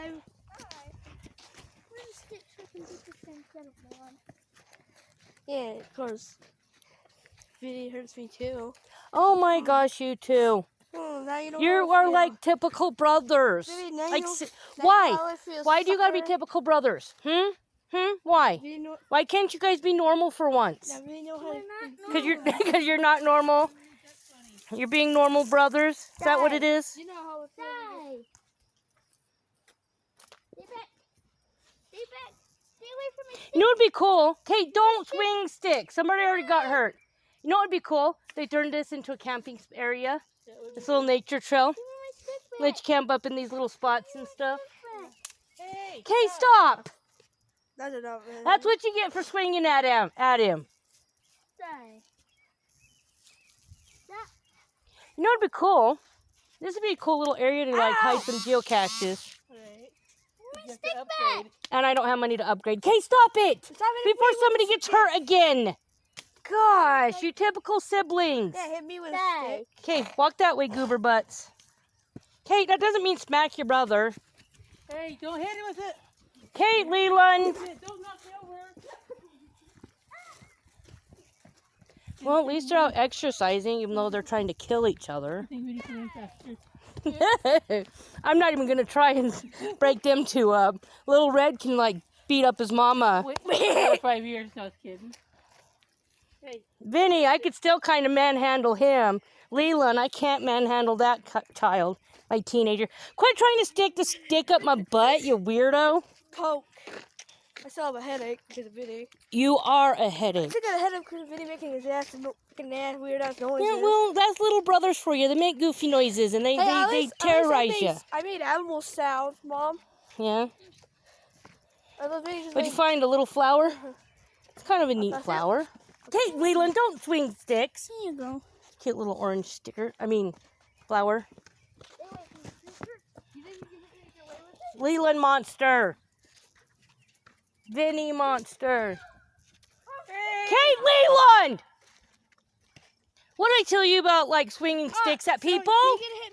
Alright. Where's the stick so I can get this thing settled on? Yeah, of course. Vinny hurts me too. Oh my gosh, you two. Oh, now you know You how I are feel. like typical brothers. Vinny, now Like, you know, now why? you know how I feel, Why do you gotta be sucker. typical brothers? Why? Vinny, know, Why can't you guys be normal for once? now Vinny know how I Because you're not normal. You're being normal brothers. Is that what it is? You know how I feel. Hey! Stay back. Stay back. Stay away from me. You know what would be cool? Kate, don't swing sticks. Somebody already got hurt. You know what would be cool? They turned this into a camping area. This little nature trail. Give me my stick back. Let you camp up in these little spots and stuff. Back. Kate, stop! That's enough, man. That's what you get for swinging at him. Stay. You know what'd be cool? This would be a cool little area to like hide some geocaches. Alright. Give me my stick back. And I don't have money to upgrade. Kate, stop it! Stop hitting Before me with somebody the gets stick. hurt again. Gosh, you typical siblings. Yeah, hit me with a Stay. stick. Okay, walk that way, goober butts. Kate, that doesn't mean smack your brother. Hey, don't hit it with it. Kate, Leland. Don't knock it over. Well, at least they're out exercising, even though they're trying to kill each other. I think we need to run faster. I'm not even gonna try and break them two up. Little Red can like beat up his mama. Wait, 5 years, no, I was kidding. Vinny, I could still kind of manhandle him. Leland, I can't manhandle that child, my teenager. Quit trying to stick the stick up my butt, you weirdo. Poke. I still have a headache because of Vinny. You are a I headache. still got a headache because of Vinny making his ass weird ass noises. Yeah, well, that's little brothers for you. They make goofy noises and they At they least terrorize you. I made animal sounds, Mom. Yeah. Or those Vinny just What'd you made- find? A little flower? It's kind of a neat That's it. flower. Hey, Leland, don't swing sticks. Here you go. Cute little orange sticker. I mean, flower. Stay away from me, sister. You think you can get away with it? Leland monster. Vinny monster. Kate Leland! What did I tell you about like swinging sticks at people? So you gonna hit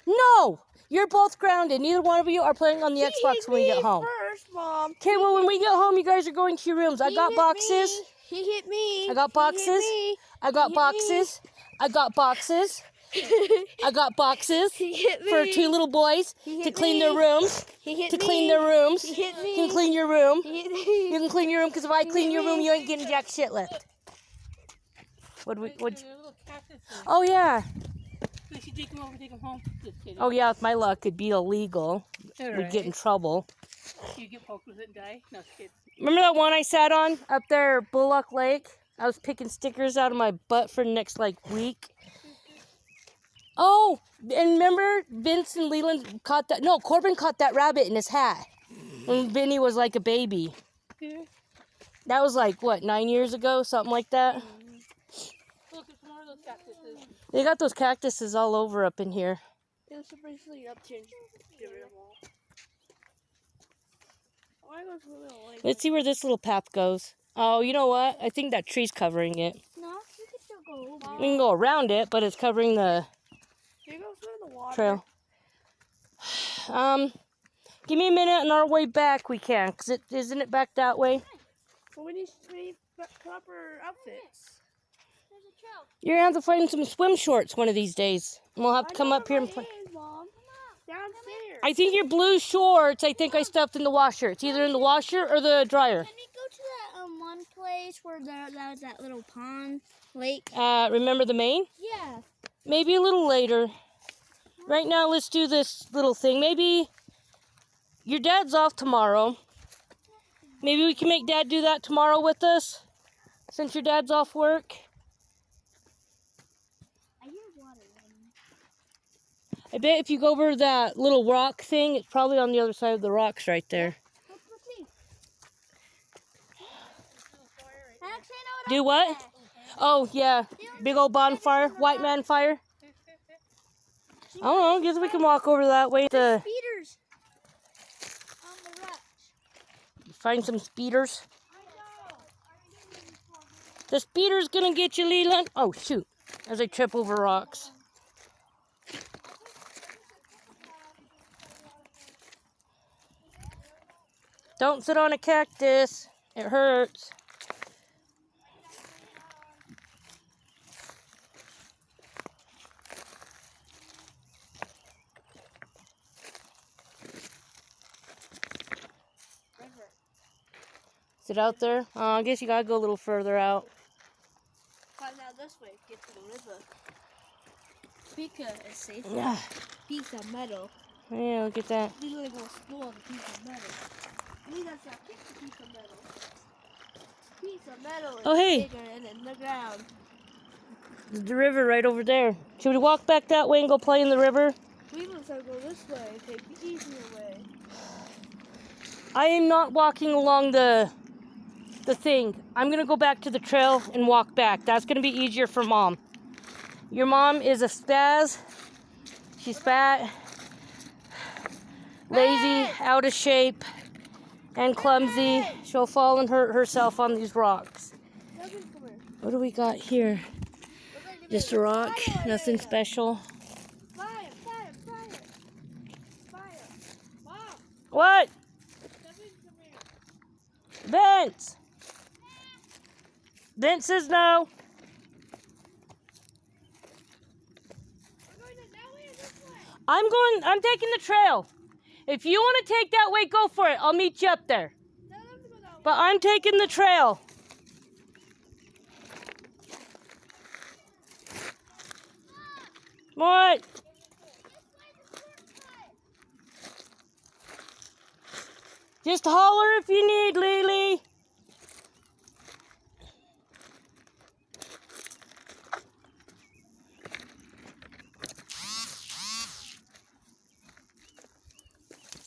me? No! You're both grounded. Neither one of you are playing on the Xbox when we get home. First, Mom. Okay, well, when we get home, you guys are going to your rooms. I He got hit boxes. me. He hit me. I got He hit boxes. me. I got He hit me. boxes. I got boxes. I got boxes He hit me. for two little boys He to hit clean me. their rooms. He hit To me. clean their rooms. He hit me. You can clean your room. He hit me. You can clean your room because if I clean your room, you ain't getting jack shit left. What? They're little cactuses. Oh yeah. We should take them over, take them home. Just kidding. Oh yeah. If my luck, it'd be illegal. We'd get in trouble. You get poked with it and die? No, just kidding. Remember that one I sat on up there, Bullock Lake? I was picking stickers out of my butt for the next like week. Oh, and remember Vince and Leland caught that? No, Corbin caught that rabbit in his hat when Vinny was like a baby. Yeah. That was like what, 9 years ago, something like that. Look, there's more of those cactuses. They got those cactuses all over up in here. It was basically up to get rid of them all. Why was it like Let's see where this little path goes. Oh, you know what? I think that tree's covering it. No, you can still go over. We can go around it, but it's covering the Can you go swim in the water? trail. Give me a minute, and on our way back we can, cause isn't it back that way? Well, we need proper outfits. There's a trail. You're gonna have to find some swim shorts one of these days, and we'll have to come up here and play. Mom. Downstairs. I think your blue shorts, I think I stuffed in the washer. It's either in the washer or the dryer. Can we go to that one place where that was that little pond, lake? Remember the main? Yeah. Maybe a little later. Right now, let's do this little thing. Maybe your dad's off tomorrow. Maybe we can make Dad do that tomorrow with us, since your dad's off work. I hear water running. I bet if you go over that little rock thing, it's probably on the other side of the rocks right there. Look me. Actually, I know Do what? Oh, yeah. Big old bonfire. White man fire. I don't know. Guess we can walk over that way to Speeders on the rocks. find some speeders. The speeder's gonna get you, Leland. Oh, shoot. As I trip over rocks. Don't sit on a cactus. It hurts. Sit out there? I guess you gotta go a little further out. Find out this way. Get to the river. Pika is safe. Yeah. Piece of metal. Yeah, look at that. These are gonna explore the piece of metal. These are a piece of metal. Piece of metal is Oh, hey. bigger and in the ground. There's the river right over there. Should we walk back that way and go play in the river? We must go this way and take the easier way. I am not walking along the thing. I'm gonna go back to the trail and walk back. That's gonna be easier for Mom. Your mom is a spaz. She's fat, lazy, out of shape, and clumsy. She'll fall and hurt herself on these rocks. What do we got here? Just a rock, nothing special. Fire, fire, fire. Fire. Mom, What? Kevin, come here. Vince! Vince says no. We're going that way or this way? I'm taking the trail. If you want to take that way, go for it. I'll meet you up there. Tell them to go that way. But I'm taking the trail. What? Just holler if you need, Lily.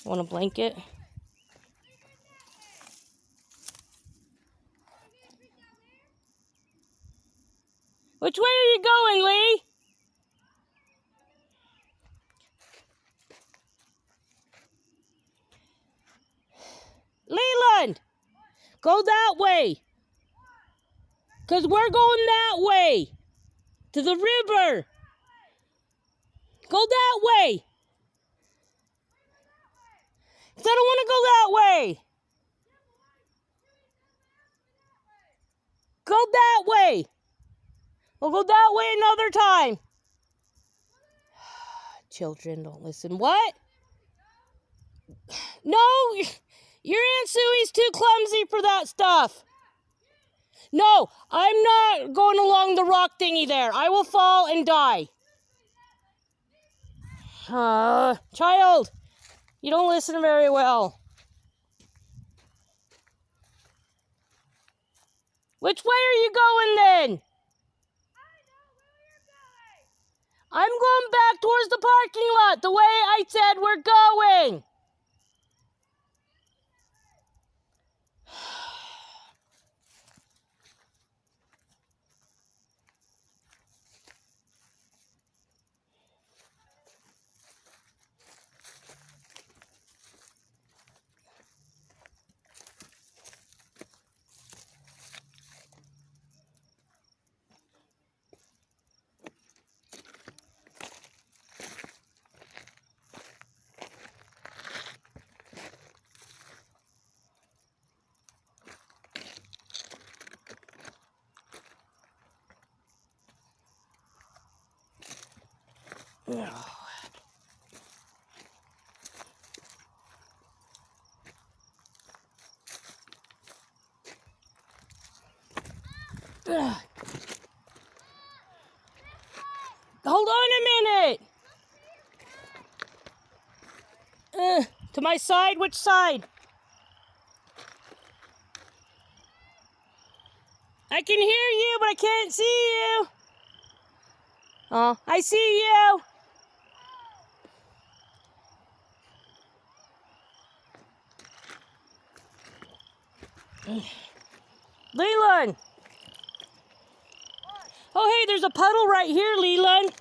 Want a blanket? Which way are you going, Lee? Leland! Go that way. 'Cause we're going that way. To the river. Go that way. 'Cause I don't want to go that way. Go that way. We'll go that way another time. Children don't listen. What? No, your Aunt Suey's too clumsy for that stuff. No, I'm not going along the rock thingy there. I will fall and die. Child, you don't listen very well. Which way are you going then? I'm going back towards the parking lot, the way I said we're going. Hold on a minute. To my side? Which side? I can hear you, but I can't see you. Oh, I see you. Leland. Oh, hey, there's a puddle right here, Leland.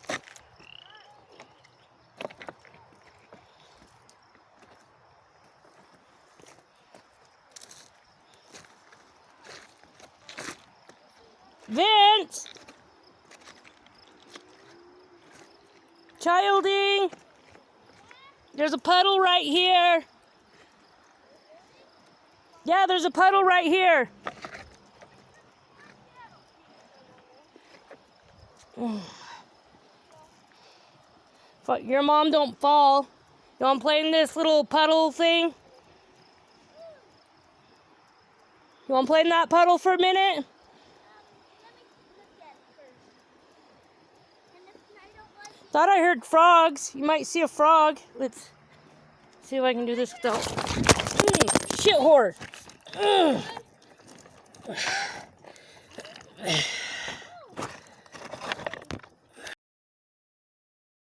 Vince. Childing. There's a puddle right here. Yeah, there's a puddle right here. But your mom don't fall. You want to play in this little puddle thing? You want to play in that puddle for a minute? Let me look at it first. And if I don't like it, Thought I heard frogs. You might see a frog. Let's see if I can do this without. Shit whore.